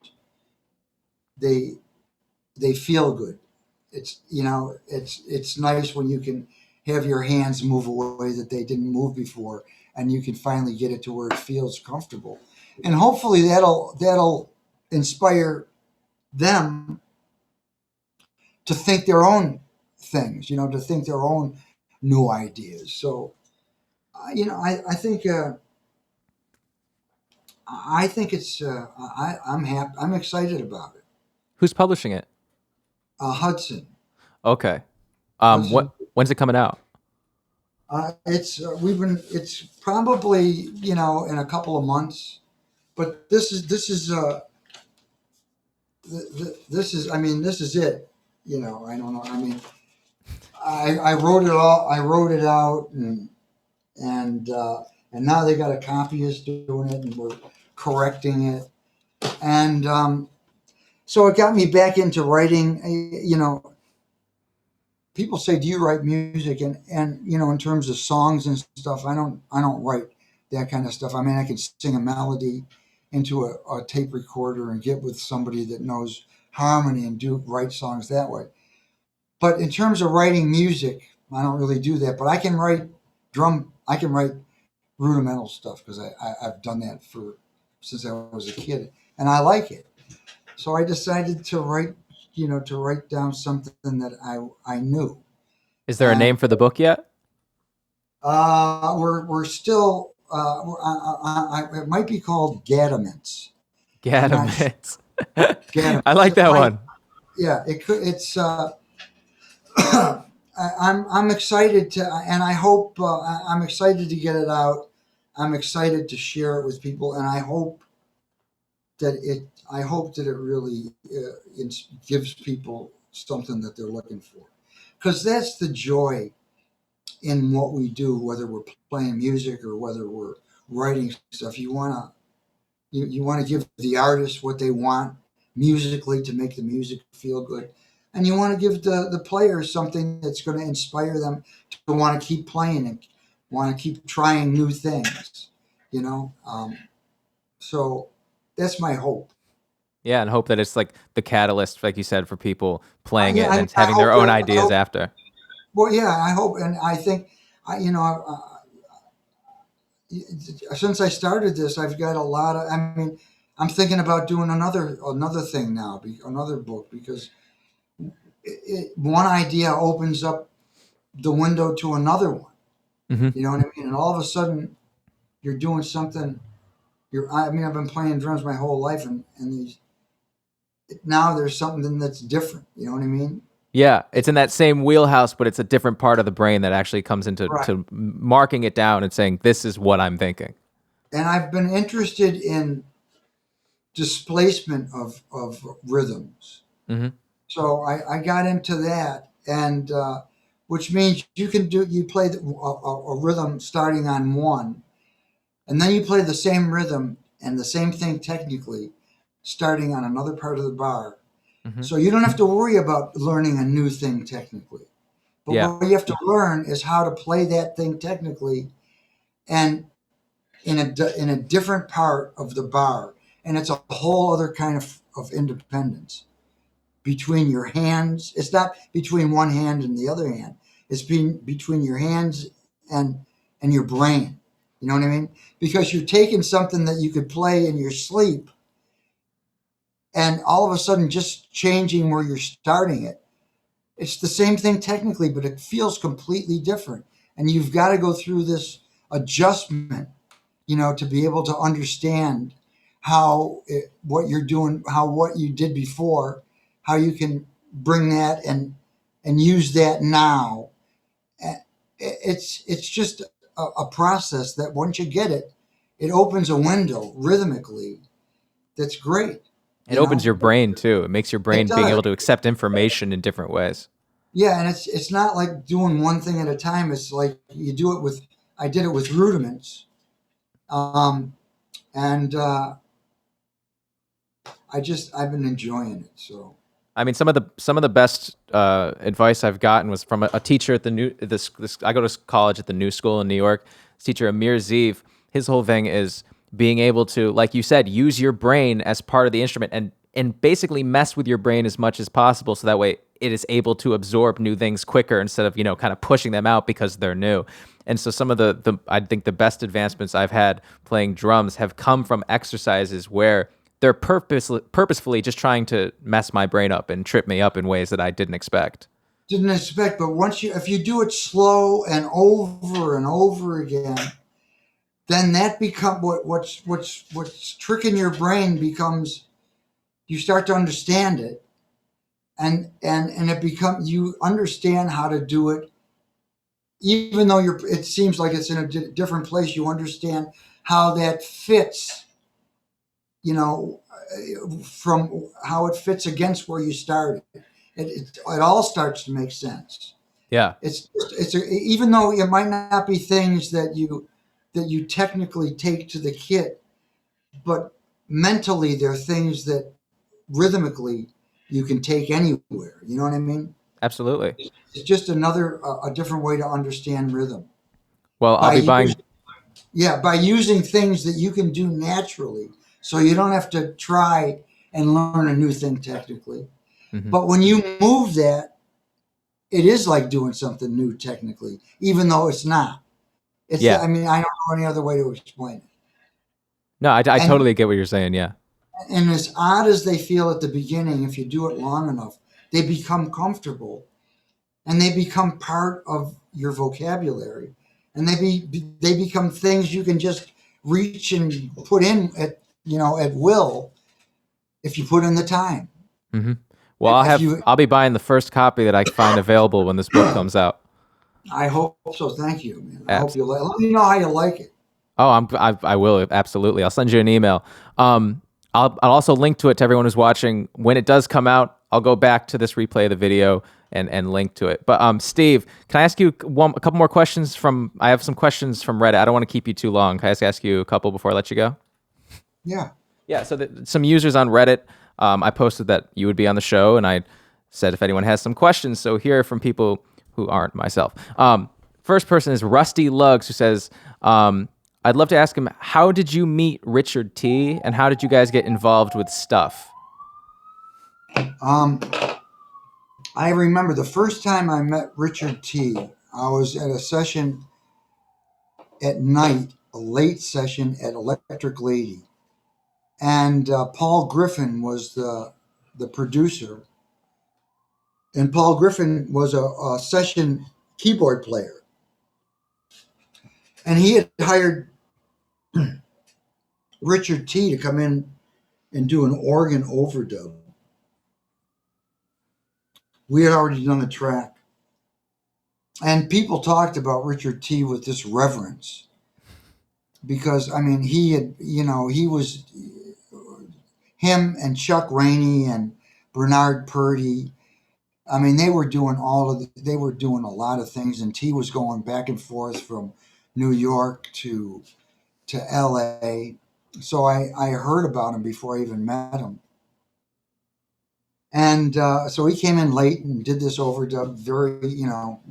they they feel good. It's nice when you can have your hands move a way that they didn't move before, and you can finally get it to where it feels comfortable, and hopefully that'll inspire them to think their own things, to think their own new ideas. So, I think it's I'm happy. I'm excited about it. Who's publishing it? Hudson. Okay. Hudson. When's it coming out? It's probably in a couple of months, but this is I mean this is it. I don't know. I mean I wrote it all. I wrote it out, and and now they got a copyist doing it, and we're correcting it. And so it got me back into writing. You know, people say, "Do you write music?" And you know, in terms of songs and stuff, I don't write that kind of stuff. I mean, I could sing a melody into a tape recorder and get with somebody that knows harmony and do write songs that way. But in terms of writing music, I don't really do that. But I can write drum. I can write rudimental stuff because I've done that for since I was a kid, and I like it. So I decided to write, to write down something that I knew. Is there a And name for the book yet? we're still it might be called Gaddaments. I'm not sure. Gadamits. I Gaddaments. like It that might. one. Yeah. It could. It's. I'm excited to, and I hope I'm excited to get it out. I'm excited to share it with people, and I hope that it really gives people something that they're looking for, because that's the joy in what we do, whether we're playing music or whether we're writing stuff. You want to give the artist what they want musically to make the music feel good, and you want to give the players something that's going to inspire them to want to keep playing and want to keep trying new things. You know, so that's my hope. Yeah, and hope that it's like the catalyst, like you said, for people playing Yeah, it and then I having their hope own that. I ideas hope. after. Well, yeah, I hope, and I think, since I started this, I've got a lot of. I mean, I'm thinking about doing another thing now, another book, because one idea opens up the window to another one. Hmm. You know what I mean? And all of a sudden, you're doing something. I mean, I've been playing drums my whole life, and now there's something that's different. You know what I mean? Yeah, it's in that same wheelhouse, but it's a different part of the brain that actually comes into Right. to marking it down and saying, "This is what I'm thinking." And I've been interested in displacement of rhythms. Hmm. So I got into that, and which means you play a rhythm starting on one, and then you play the same rhythm and the same thing technically starting on another part of the bar. Hmm. So you don't have to worry about learning a new thing technically. But Yeah, what you have to learn is how to play that thing technically and in a different part of the bar. And it's a whole other kind of independence between your hands. It's not between one hand and the other hand. It's between your hands and and your brain. You know what I mean? Because you're taking something that you could play in your sleep, and all of a sudden just changing where you're starting it. It's the same thing technically, but it feels completely different. And you've got to go through this adjustment, to be able to understand what you're doing, how what you did before, how you can bring that and use that now. It's just a process that once you get it, it opens a window rhythmically that's great. it You opens your know, brain too. It makes your it brain being does. able to accept information in different ways. Yeah, and it's not like doing one thing at a time. It's like you do it with. I did it with rudiments, um, and I've been enjoying it. So I mean, some of the best advice I've gotten was from a teacher at the new this I go to college at the New School in New York. This teacher Amir Zeev, his whole thing is being able to, like you said, use your brain as part of the instrument and basically mess with your brain as much as possible, so that way it is able to absorb new things quicker instead of kind of pushing them out because they're new. And so some of the I think the best advancements I've had playing drums have come from exercises where they're purposefully just trying to mess my brain up and trip me up in ways that I didn't expect. didn't expect, but if you do it slow and over again, then that become what's tricking your brain becomes. You start to understand it, and it become you understand how to do it, even though it seems like it's in a different place. You understand how that fits, from how it fits against where you started. It all starts to make sense. Yeah, Even though it might not be things that you technically take to the kit, but mentally they're things that rhythmically you can take anywhere. You know what I mean? absolutely. It's just another a different way to understand rhythm Well, I'll by be buying. by using things that you can do naturally, so you don't have to try and learn a new thing technically. Mhm. But when you move that, it is like doing something new technically, even though it's not. Yeah. I mean, I don't know any other way to explain it. No, I And totally get what you're saying. Yeah. and as odd as they feel at the beginning, if you do it long enough, they become comfortable and they become part of your vocabulary, and they become things you can just reach and put in at at will if you put in the time. Hmm. Well, If you, I'll be buying the first copy that I find available when this book comes out. I hope so. Thank you, man. I hope Abs- you let me know how you like it. Oh, I will absolutely. I'll send you an email. Um, I'll also link to it to everyone who's watching when it does come out. I'll go back to this replay of the video and link to it. But Steve, can I ask you a couple more questions from? I have some questions from Reddit. I don't want to keep you too long. Can I just ask you a couple before I let you go? Yeah. Yeah. So some users on Reddit, I posted that you would be on the show, and I said if anyone has some questions. So here are from people who aren't myself. First person is Rusty Lugs, who says, I'd love to ask him, how did you meet Richard T, and how did you guys get involved with stuff? Um, I remember the first time I met Richard T. I was at a session at night, a late session at Electric Lady, and Paul Griffin was the producer, and Paul Griffin was a session keyboard player, and he had hired Richard T. to come in and do an organ overdub. We had already done a track, and people talked about Richard T. with this reverence because I mean he had he was him and Chuck Rainey and Bernard Purdy. I mean, they were doing a lot of things, and T was going back and forth from New York to L.A. So I heard about him before I even met him, and so he came in late and did this overdub. Very,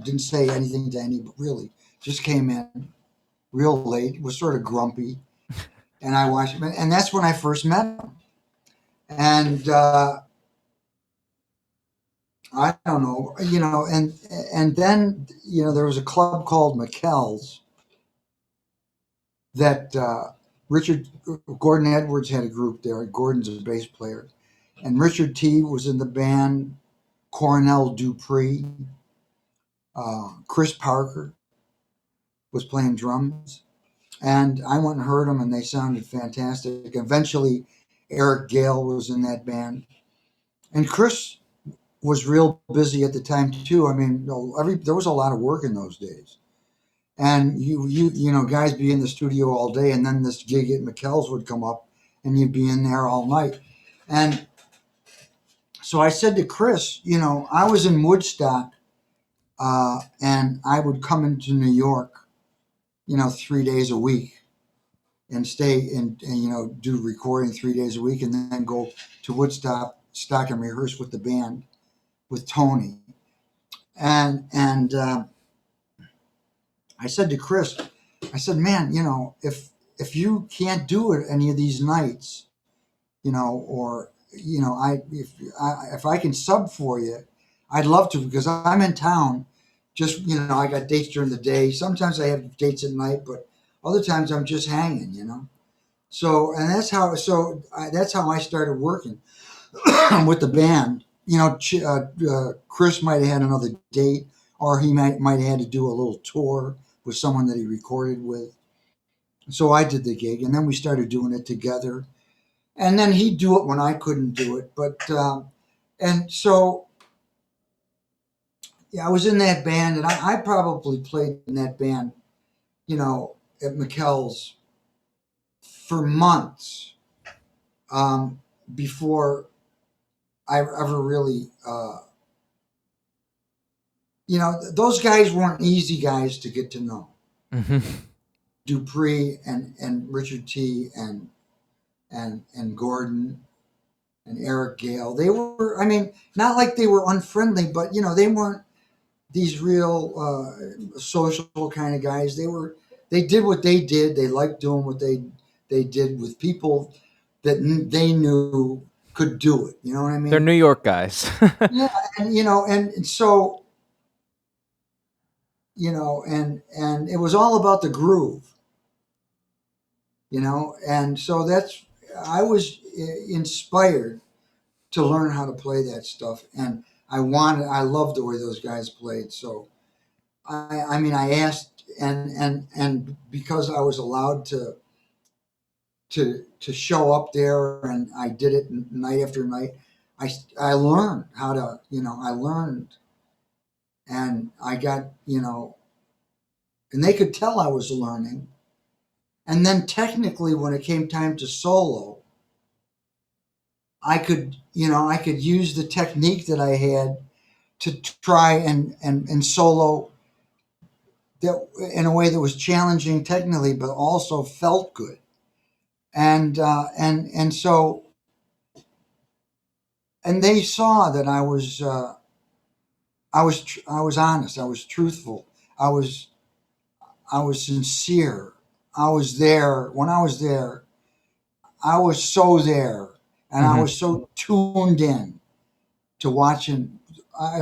didn't say anything to anybody really. Just came in real late. Was sort of grumpy, and I watched him, and that's when I first met him. And I don't know, and then there was a club called McKell's that Richard Gordon Edwards had a group there. Gordon's a bass player, and Richard T was in the band. Cornell Dupree, Chris Parker was playing drums, and I went and heard them, and they sounded fantastic. Eventually, Eric Gale was in that band, and Chris was real busy at the time too. I mean, there was a lot of work in those days, and guys be in the studio all day, and then this gig at McKell's would come up, and you'd be in there all night. And so I said to Chris, I was in Woodstock, and I would come into New York, 3 days a week, and stay and do recording 3 days a week, and then go to Woodstock and rehearse with the band with Tony. And I said to Chris, I said, man, if you can't do it any of these nights, or if I can sub for you, I'd love to, because I'm in town. Just I got dates during the day. Sometimes I have dates at night, but other times I'm just hanging. So and that's how I started working with the band. Chris might have had another date, or he might have had to do a little tour with someone that he recorded with. So I did the gig, and then we started doing it together. And then he'd do it when I couldn't do it. But and so yeah, I was in that band, and I probably played in that band, at McKell's for months before I ever really, those guys weren't easy guys to get to know. Hmm. Dupree and Richard T and Gordon and Eric Gale. They were, I mean, not like they were unfriendly, but they weren't these real social kind of guys. They did what they did. They liked doing what they did with people that they knew could do it. You know what I They're mean? New York guys. Yeah, and so and it was all about the groove. And so I was inspired to learn how to play that stuff, and I loved the way those guys played. So I mean, I asked, and because I was allowed to show up there, and I did it night after night. I learned how to, I learned, and I got, and they could tell I was learning. And then technically, when it came time to solo, I could use the technique that I had to try and solo that in a way that was challenging technically, but also felt good. And so they saw that I was honest, I was truthful, I was I was sincere. I was there. When I was there, I was so there, and I Hmm. was so tuned in to watching.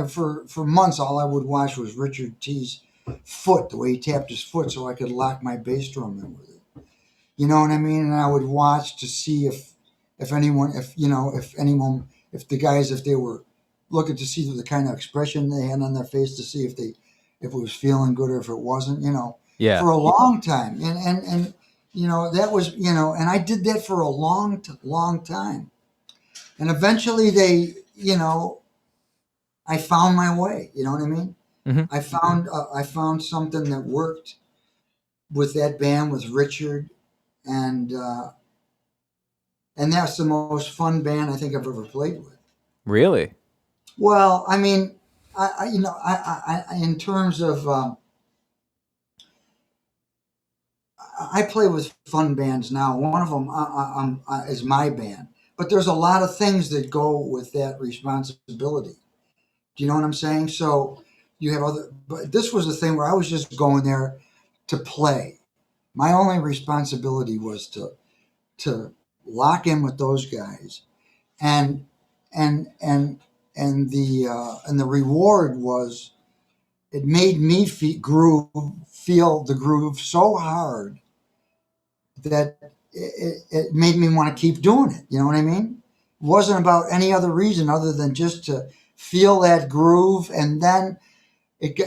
For months, all I would watch was Richard T's foot, the way he tapped his foot, so I could lock my bass drum in with it. You know what I mean? And I would watch to see if anyone, if the guys, if they were looking to see the kind of expression they had on their face, to see if it was feeling good or if it wasn't. Yeah. For a long time, and that was and I did that for a long time, and eventually I found my way. You know what I mean? Hmm. I found something that worked with that band with Richard, and that's the most fun band I think I've ever played with. Really? Well, I mean, in terms of I play with fun bands now. One of them is my band, but there's a lot of things that go with that responsibility. Do you know what I'm saying? So you have other, but this was the thing where I was just going there to play. My only responsibility was to lock in with those guys, and and and and the reward was it made me feel the groove so hard that it made me want to keep doing it. You know what I mean? It wasn't about any other reason other than just to feel that groove, and then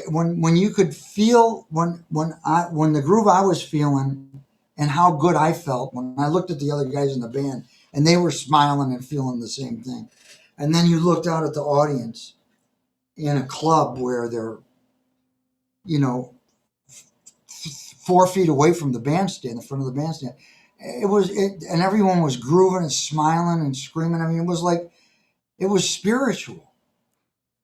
when you could feel when the groove I was feeling and how good I felt when I looked at the other guys in the band and they were smiling and feeling the same thing, and then you looked out at the audience in a club where they're you know 4 feet away from the bandstand, the front of the bandstand. And everyone was grooving and smiling and screaming. I mean, it was spiritual.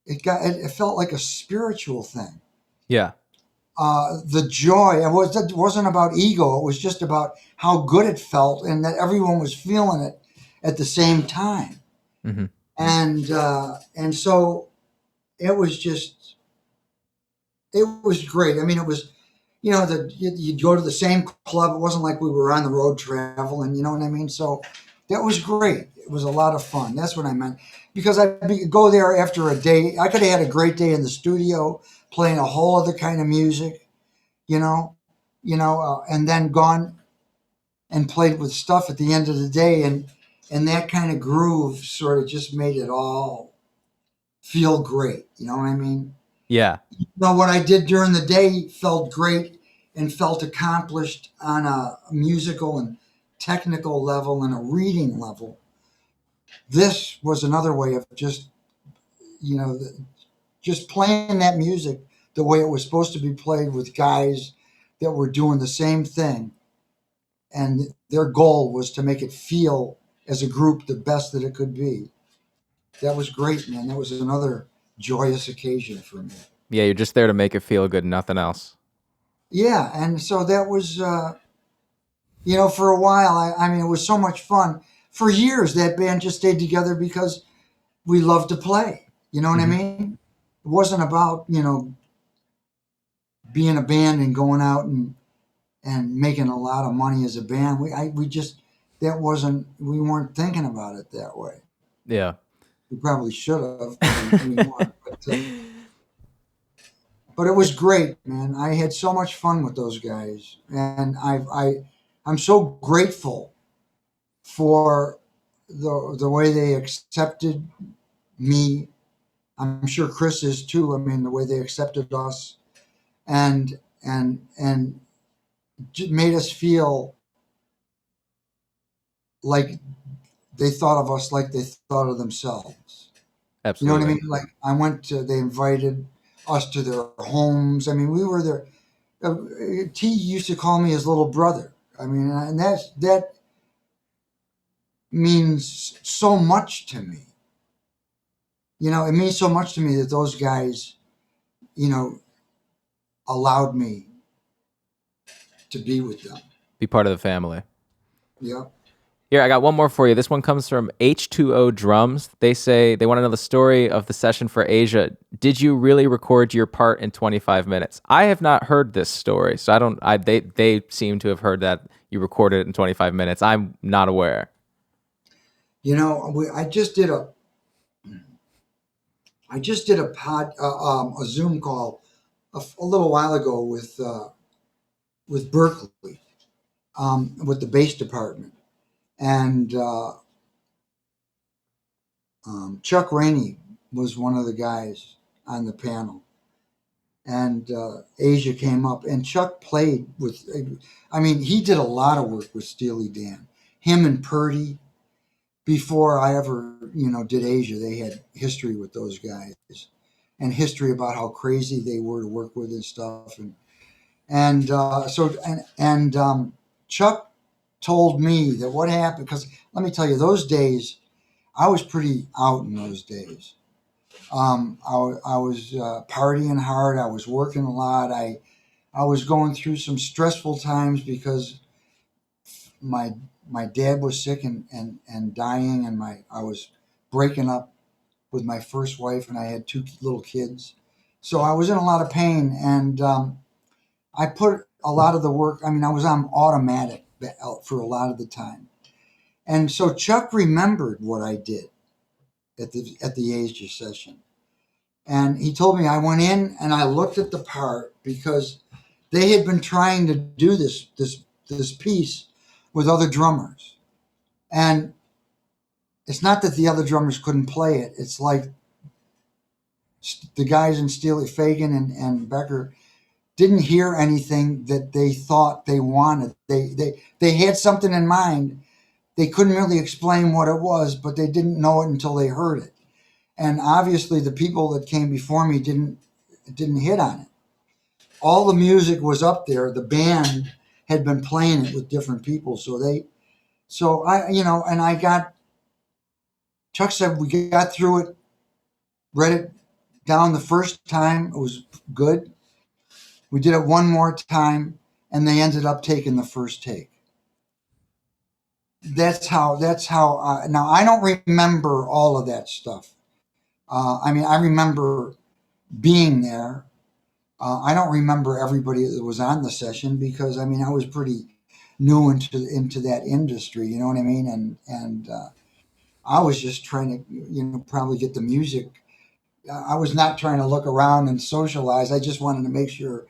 It felt like a spiritual thing. Yeah. The joy, it wasn't about ego. It was just about how good it felt and that everyone was feeling it at the same time. Hmm. And so it was just, it was great. I mean, it was, you'd go to the same club. It wasn't like we were on the road traveling, you know what I mean? So that was great. It was a lot of fun. That's what I meant. Because go there after a day. I could have had a great day in the studio playing a whole other kind of music, you know, and then gone and played with stuff at the end of the day. And that kind of groove sort of just made it all feel great. You know what I mean? Yeah. Well, what I did during the day felt great and felt accomplished on a musical and technical level and a reading level. This was another way of you know, just playing that music the way it was supposed to be played with guys that were doing the same thing. And their goal was to make it feel as a group the best that it could be. That was great, man. That was another joyous occasion for me. Yeah, you're just there to make it feel good, nothing else. Yeah, and so that was, for a while. I mean, it was so much fun. For years, that band just stayed together because we loved to play. You know what I Hmm. mean? It wasn't about being a band and going out and making a lot of money as a band. We just that wasn't we weren't thinking about it that way. Yeah. We probably should have, but we weren't. But it was great, man. I had so much fun with those guys, and I'm so grateful for the way they accepted me. I'm sure Chris is too. I mean, the way they accepted us and made us feel like they thought of us like they thought of themselves. You know what I Absolutely. mean? Like they invited us to their homes. I mean, we were their. T used to call me his little brother. I mean, and that means so much to me. It means so much to me that those guys, you know, allowed me to be with them. Be part of the family. Yeah. Here, I got one more for you. This one comes from H2O Drums. They say they want to know the story of the session for Asia. Did you really record your part in 25 minutes? I have not heard this story, so I don't. They seem to have heard that you recorded it in 25 minutes. I'm not aware. I just did a Zoom call a little while ago with Berkeley, with the bass department, and Chuck Rainey was one of the guys on the panel, and Asia came up, and Chuck played with. I mean, he did a lot of work with Steely Dan. Him and Purdy. Before I ever, did Asia, they had history with those guys, and history about how crazy they were to work with and stuff, and Chuck told me that what happened, because let me tell you, those days I was pretty out in those days. I was partying hard. I was working a lot. I was going through some stressful times because my my dad was sick and dying, and I was breaking up with my first wife, and I had two little kids, so I was in a lot of pain, and I put a lot of the work. I mean, I was on automatic for a lot of the time, and so Chuck remembered what I did at the Asia session. And he told me I went in and I looked at the part because they had been trying to do this piece with other drummers. And it's not that the other drummers couldn't play it. It's like the guys in Steely Fagan and Becker didn't hear anything that they thought they wanted. They had something in mind. They couldn't really explain what it was, but they didn't know it until they heard it. And obviously the people that came before me didn't hit on it. All the music was up there. The band had been playing it with different people, so I, and I got. Chuck said we got through it, read it down the first time. It was good. We did it one more time, and they ended up taking the first take. That's how. Now I don't remember all of that stuff. I mean, I remember being there. I don't remember everybody that was on the session because I mean I was pretty new into that industry. You know what I mean? And I was just trying to probably get the music. I was not trying to look around and socialize. I just wanted to make sure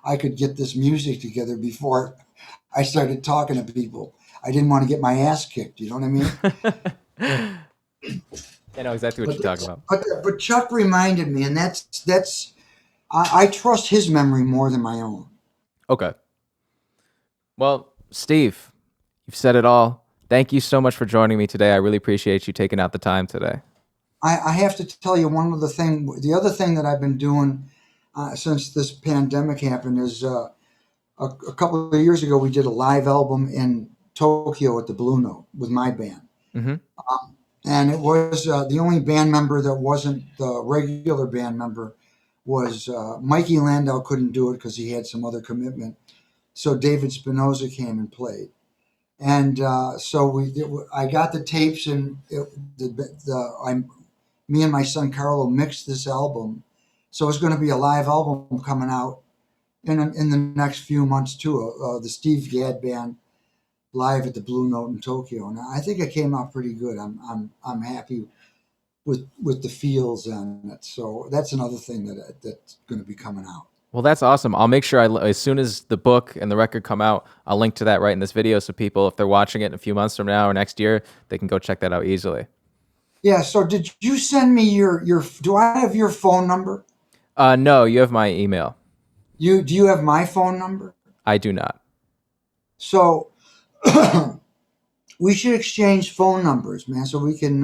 I could get this music together before I started talking to people. I didn't want to get my ass kicked. You know what I mean? I know exactly what But you're talking about. but Chuck reminded me, and that's I trust his memory more than my own. Okay. Well, Steve, you've said it all. Thank you so much for joining me today. I really appreciate you taking out the time today. I have to tell you one other thing. The other thing that I've been doing since this pandemic happened is a couple of years ago we did a live album in Tokyo at the Blue Note with my band, Hmm. and it was the only band member that wasn't the regular band member was Mikey Landau couldn't do it because he had some other commitment. So David Spinoza came and played. And I got the tapes, and me and my son Carlo mixed this album. So it's going to be a live album coming out in the next few months too. The Steve Gadd Band live at the Blue Note in Tokyo. And I think it came out pretty good. I'm happy with the feels on it. So that's another thing that's going to be coming out. Well, that's awesome. I'll make sure as soon as the book and the record come out, I'll link to that right in this video, so people, if they're watching it in a few months from now or next year, they can go check that out easily. Yeah. So did you send me your? Do I have your phone number? No, you have my email. Do you have my phone number? I do not. So we should exchange phone numbers, man, so we can.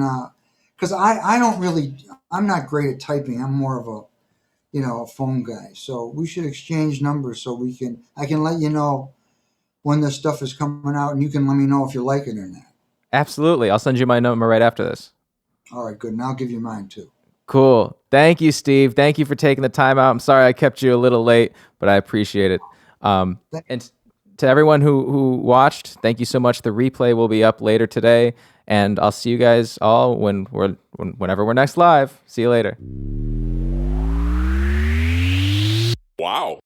Because I'm not great at typing. I'm more of a phone guy. So we should exchange numbers so I can let you know when this stuff is coming out, and you can let me know if you like it or not. Absolutely. I'll send you my number right after this. All right, good. And I'll give you mine too. Cool. Thank you, Steve. Thank you for taking the time out. I'm sorry I kept you a little late, but I appreciate it. And to everyone who watched, thank you so much. The replay will be up later today, and I'll see you guys all whenever we're next live. See you later. Wow.